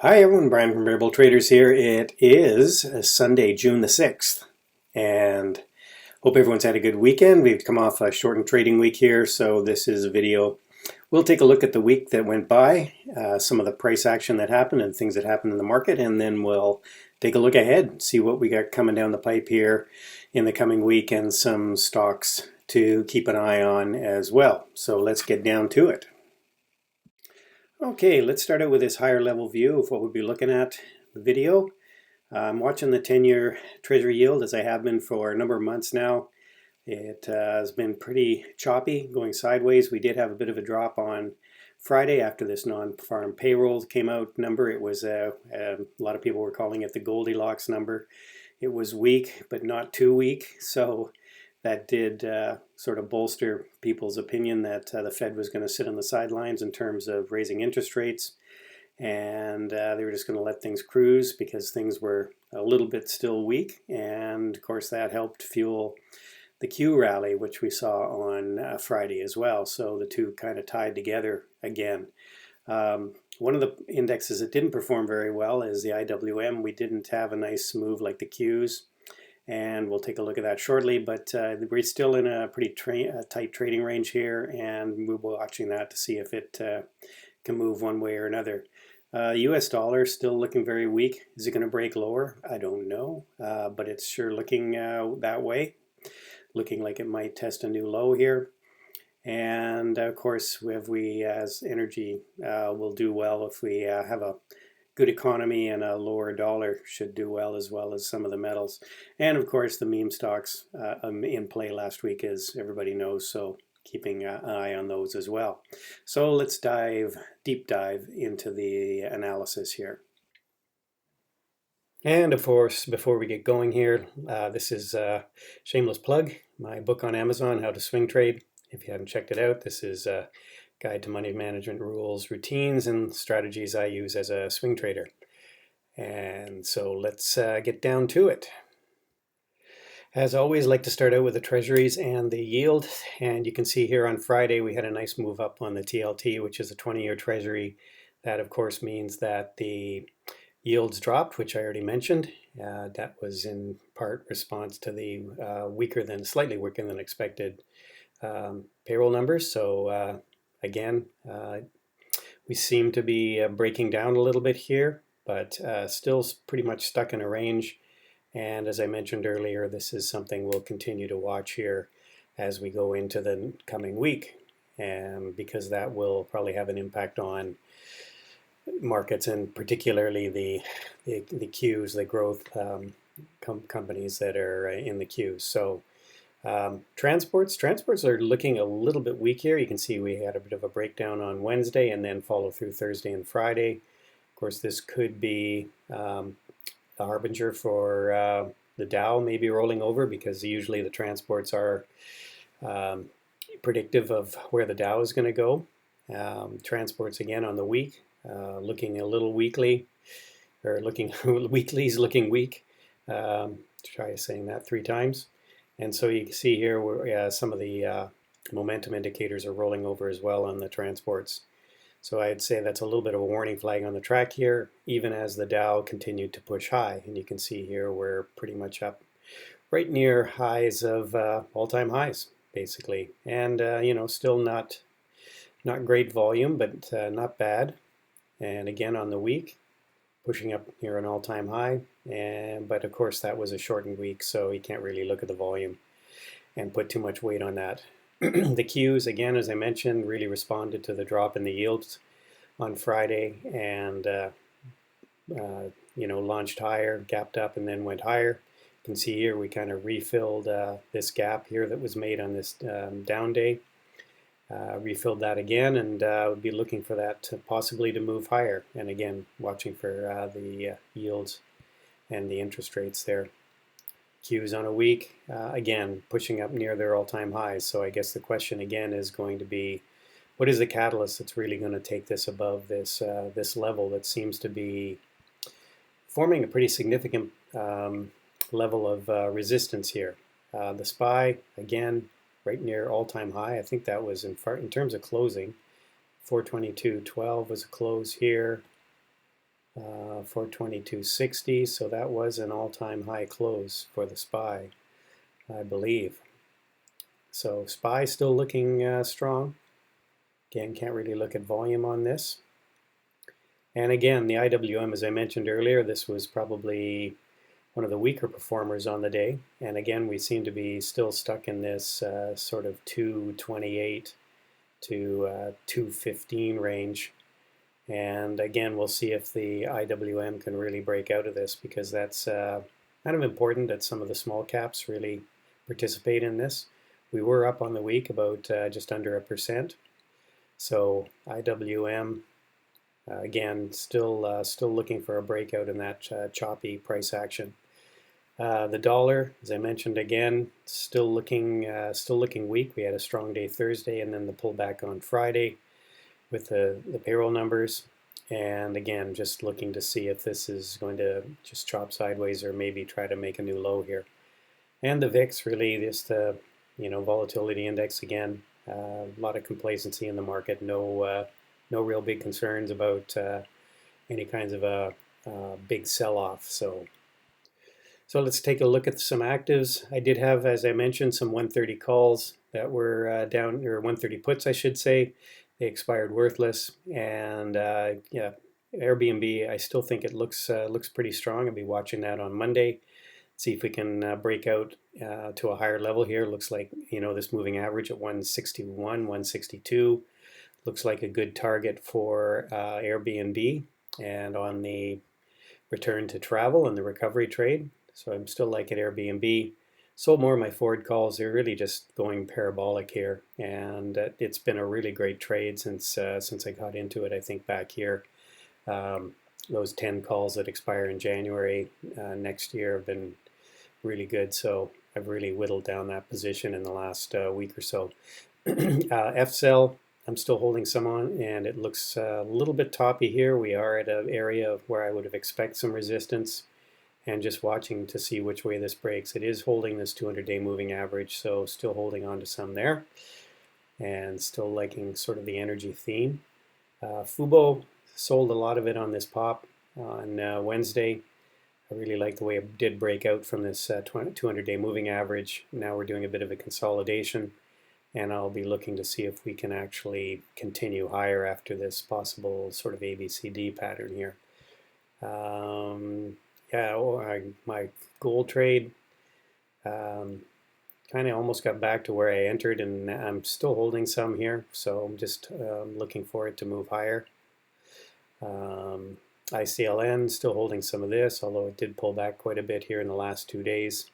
Hi everyone, Brian from Variable Traders here. It is Sunday, June the 6th, and hope everyone's had a good weekend. We've come off a shortened trading week here, so this is a video. We'll take a look at the week that went by, some of the price action that happened and things that happened in the market, and then we'll take a look ahead, see what we got coming down the pipe here in the coming week and some stocks to keep an eye on as well. So let's get down to it. Okay, let's start out with this higher level view of what we'll be looking at the video. I'm watching the 10-year Treasury yield as I have been for a number of months now. It has been pretty choppy, going sideways. We did have a bit of a drop on Friday after this non-farm payroll came out number. It was a lot of people were calling it the Goldilocks number. It was weak, but not too weak. So that did sort of bolster people's opinion that the Fed was going to sit on the sidelines in terms of raising interest rates, and they were just going to let things cruise because things were a little bit still weak. And of course that helped fuel the Q rally, which we saw on Friday as well. So the two kind of tied together again. One of the indexes that didn't perform very well is the IWM. We didn't have a nice move like the Qs, and we'll take a look at that shortly, but we're still in a pretty tight trading range here, and we'll be watching that to see if it can move one way or another. US dollar still looking very weak. Is it going to break lower? I don't know, but it's sure looking that way, looking like it might test a new low here. And of course, we as energy will do well if we have a good economy, and a lower dollar should do well as some of the metals. And of course the meme stocks in play last week, as everybody knows, so keeping an eye on those as well. So let's deep dive into the analysis here. And of course, before we get going here, this is a shameless plug, my book on Amazon, How to Swing Trade. If you haven't checked it out, this is a guide to money management rules, routines, and strategies I use as a swing trader. And so let's get down to it. As always, I like to start out with the treasuries and the yield. And you can see here on Friday we had a nice move up on the TLT, which is a 20-year treasury. That of course means that the yields dropped, which I already mentioned. That was in part response to the slightly weaker than expected payroll numbers. So again, we seem to be breaking down a little bit here, but still pretty much stuck in a range. And as I mentioned earlier, this is something we'll continue to watch here as we go into the coming week, and because that will probably have an impact on markets, and particularly the Qs, the growth companies that are in the Qs. So transports are looking a little bit weak here. You can see we had a bit of a breakdown on Wednesday and then follow through Thursday and Friday. Of course, this could be a harbinger for the Dow maybe rolling over, because usually the transports are predictive of where the Dow is going to go. Transports again on the week, looking a little weakly, or weekly's looking weak. Try saying that 3 times. And so you can see here where some of the momentum indicators are rolling over as well on the transports. So I'd say that's a little bit of a warning flag on the track here, even as the Dow continued to push high. And you can see here we're pretty much up right near highs of all-time highs, basically. And still not great volume, but not bad. And again on the week, pushing up near an all-time high, but of course that was a shortened week, so you can't really look at the volume and put too much weight on that. The Qs, again, as I mentioned, really responded to the drop in the yields on Friday, and launched higher, gapped up, and then went higher. You can see here we kind of refilled this gap here that was made on this down day. Refilled that again, and would be looking for that to possibly to move higher, and again watching for the yields and the interest rates there. Qs on a week, again pushing up near their all-time highs. So I guess the question again is going to be, what is the catalyst that's really going to take this above this this level that seems to be forming a pretty significant level of resistance here. The SPY again right near all-time high. I think that was in terms of closing, 422.12 was a close here. for 22.60, so that was an all-time high close for the SPY, I believe. So SPY still looking strong. Again, can't really look at volume on this. And again, the IWM, as I mentioned earlier, this was probably one of the weaker performers on the day. And again, we seem to be still stuck in this sort of 228 to 215 range. And again, we'll see if the IWM can really break out of this, because that's kind of important that some of the small caps really participate in this. We were up on the week about just under 1%. So IWM, again, still looking for a breakout in that choppy price action. The dollar, as I mentioned again, still looking weak. We had a strong day Thursday, and then the pullback on Friday with the payroll numbers. And again, just looking to see if this is going to just chop sideways or maybe try to make a new low here. And the VIX, really just the volatility index again. A lot of complacency in the market. No real big concerns about any kinds of a big sell-off. So let's take a look at some actives. I did have, as I mentioned, some 130 calls that were down, or 130 puts, I should say. They expired worthless, and yeah, Airbnb, I still think it looks pretty strong. I'll be watching that on Monday. See if we can break out to a higher level here. Looks like, this moving average at 161, 162 looks like a good target for Airbnb, and on the return to travel and the recovery trade. So I'm still liking Airbnb. Sold more of my forward calls. They're really just going parabolic here, and it's been a really great trade since I got into it. I think back here, those 10 calls that expire in January next year have been really good. So I've really whittled down that position in the last week or so. FSEL, I'm still holding some on, and it looks a little bit toppy here. We are at an area where I would have expected some resistance, and just watching to see which way this breaks. It is holding this 200-day moving average, so still holding on to some there, and still liking sort of the energy theme. Fubo, sold a lot of it on this pop on Wednesday. I really like the way it did break out from this 200-day moving average. Now we're doing a bit of a consolidation, and I'll be looking to see if we can actually continue higher after this possible sort of ABCD pattern here. Yeah, my gold trade kind of almost got back to where I entered, and I'm still holding some here, so I'm just looking for it to move higher. ICLN, still holding some of this, although it did pull back quite a bit here in the last 2 days.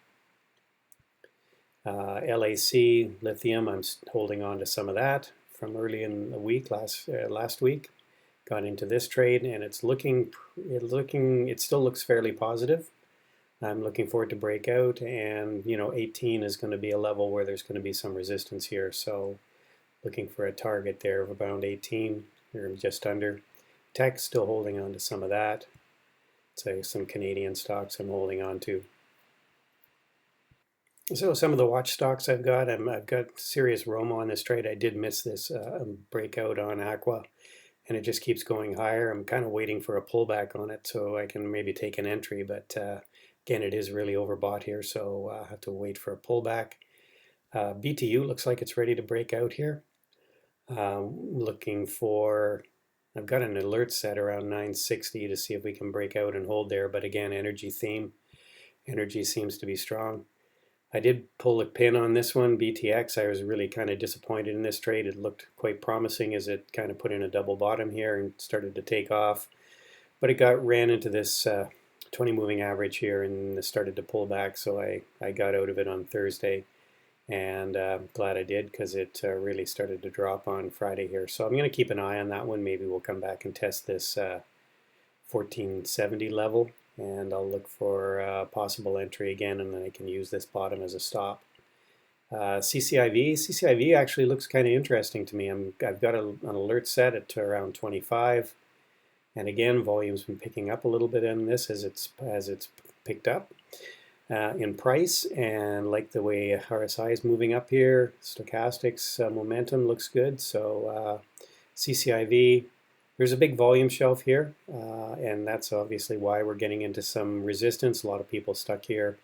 LAC, lithium, I'm holding on to some of that from early in the week, last week. Got into this trade, and it still looks fairly positive. I'm looking for it to break out, and 18 is going to be a level where there's going to be some resistance here. So looking for a target there of around 18 or just under. Tech, still holding on to some of that. So some Canadian stocks I'm holding on to. So some of the watch stocks I've got serious Roma on this trade. I did miss this breakout on Aqua, and it just keeps going higher. I'm kind of waiting for a pullback on it so I can maybe take an entry, but again, it is really overbought here, so I'll have to wait for a pullback. BTU looks like it's ready to break out here. Looking for, I've got an alert set around 960 to see if we can break out and hold there, but again, energy theme. Energy seems to be strong. I did pull a pin on this one, BTX. I was really kind of disappointed in this trade. It looked quite promising as it kind of put in a double bottom here and started to take off. But it ran into this 20 moving average here and started to pull back. So I got out of it on Thursday, and I'm glad I did, because it really started to drop on Friday here. So I'm going to keep an eye on that one. Maybe we'll come back and test this 1470 level, and I'll look for a possible entry again, and then I can use this bottom as a stop. CCIV actually looks kind of interesting to me. I've got an alert set at around 25, and again, volume's been picking up a little bit in this as it's picked up in price, and like the way RSI is moving up here. Stochastics momentum looks good, so CCIV There's a big volume shelf here, and that's obviously why we're getting into some resistance. A lot of people stuck here,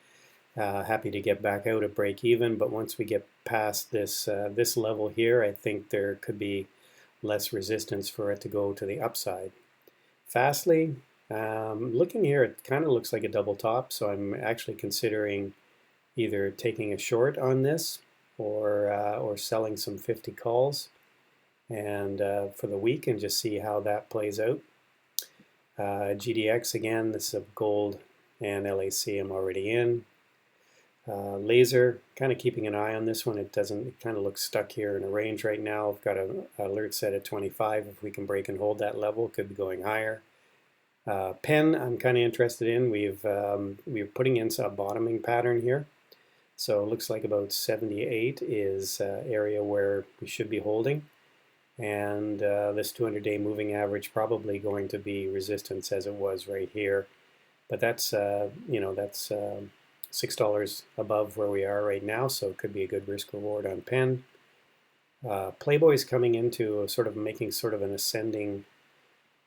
happy to get back out at break even, but once we get past this level here, I think there could be less resistance for it to go to the upside. Fastly, looking here, it kind of looks like a double top, so I'm actually considering either taking a short on this or selling some 50 calls and for the week and just see how that plays out. GDX again, this is gold and LAC I'm already in. Laser, kind of keeping an eye on this one. It kind of looks stuck here in a range right now. I've got an alert set at 25. If we can break and hold that level, it could be going higher. Pen, I'm kind of interested in. We're putting in a bottoming pattern here. So it looks like about 78 is area where we should be holding. And this 200-day moving average probably going to be resistance as it was right here. But that's, that's $6 above where we are right now, so it could be a good risk reward on Pen. Playboy's coming into making sort of an ascending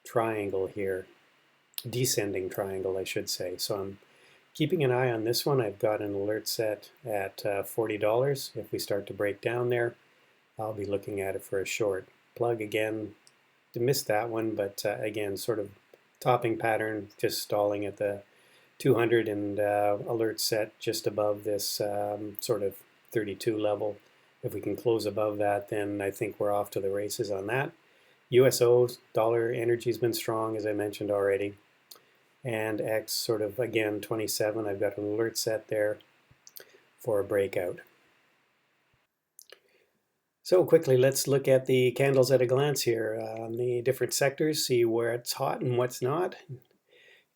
triangle here. Descending triangle, I should say. So I'm keeping an eye on this one. I've got an alert set at $40. If we start to break down there, I'll be looking at it for a short. Plug again, missed that one, but again, sort of topping pattern, just stalling at the 200 and alert set just above this sort of 32 level. If we can close above that, then I think we're off to the races on that. USO, dollar energy's been strong, as I mentioned already. And X sort of, again, 27. I've got an alert set there for a breakout. So quickly, let's look at the candles at a glance here on the different sectors, see where it's hot and what's not. You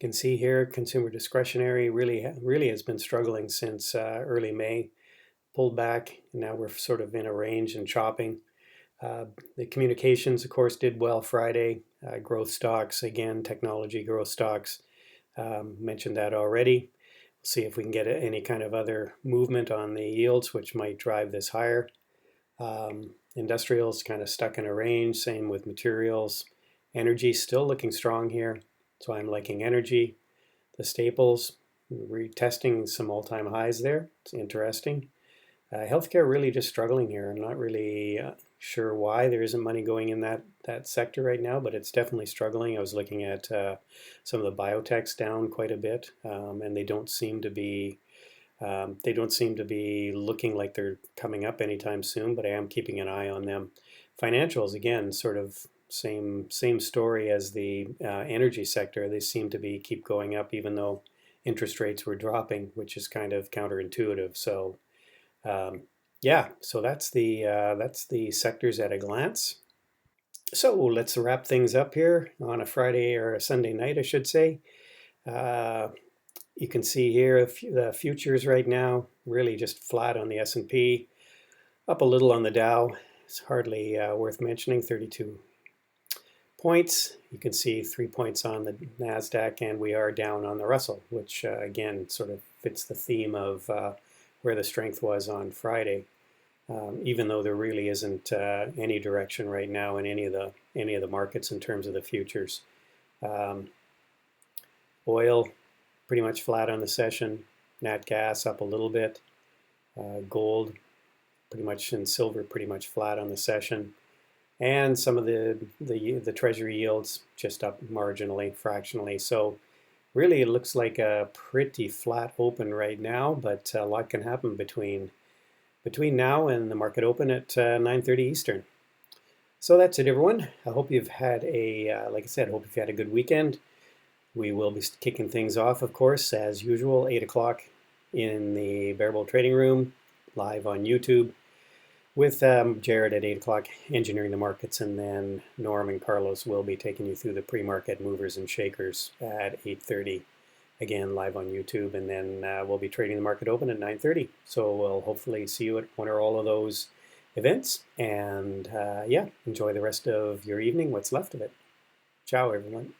can see here, consumer discretionary really has been struggling since early May. Pulled back, and now we're sort of in a range and chopping. The communications, of course, did well Friday. Growth stocks, again, technology growth stocks, mentioned that already. We'll see if we can get any kind of other movement on the yields, which might drive this higher. Industrials kind of stuck in a range, same with materials. Energy still looking strong here, so I'm liking energy. The staples, retesting some all-time highs there. It's interesting. Healthcare really just struggling here. I'm not really sure why there isn't money going in that sector right now, but it's definitely struggling. I was looking at some of the biotechs down quite a bit, and they don't seem to be looking like they're coming up anytime soon, but I am keeping an eye on them. Financials, again, sort of same story as the energy sector. They seem to keep going up even though interest rates were dropping, which is kind of counterintuitive. So yeah, so that's the sectors at a glance. So let's wrap things up here on a Friday or a Sunday night, I should say. You can see here the futures right now really just flat on the S&P, up a little on the Dow. It's hardly worth mentioning, 32 points. You can see 3 points on the NASDAQ, and we are down on the Russell, which again sort of fits the theme of where the strength was on Friday. Even though there really isn't any direction right now in any of the markets in terms of the futures. Oil pretty much flat on the session. Nat gas up a little bit. Gold pretty much, and silver pretty much flat on the session. And some of the treasury yields just up marginally, fractionally. So really it looks like a pretty flat open right now, but a lot can happen between now and the market open at 9:30 Eastern. So that's it, everyone. I hope you've had like I said, I hope you've had a good weekend. We will be kicking things off, of course, as usual, 8 o'clock in the Bear Bull Trading Room, live on YouTube, with Jared at 8 o'clock, engineering the markets, and then Norm and Carlos will be taking you through the pre-market movers and shakers at 8:30, again, live on YouTube, and then we'll be trading the market open at 9:30. So we'll hopefully see you at one or all of those events, and yeah, enjoy the rest of your evening, what's left of it. Ciao, everyone.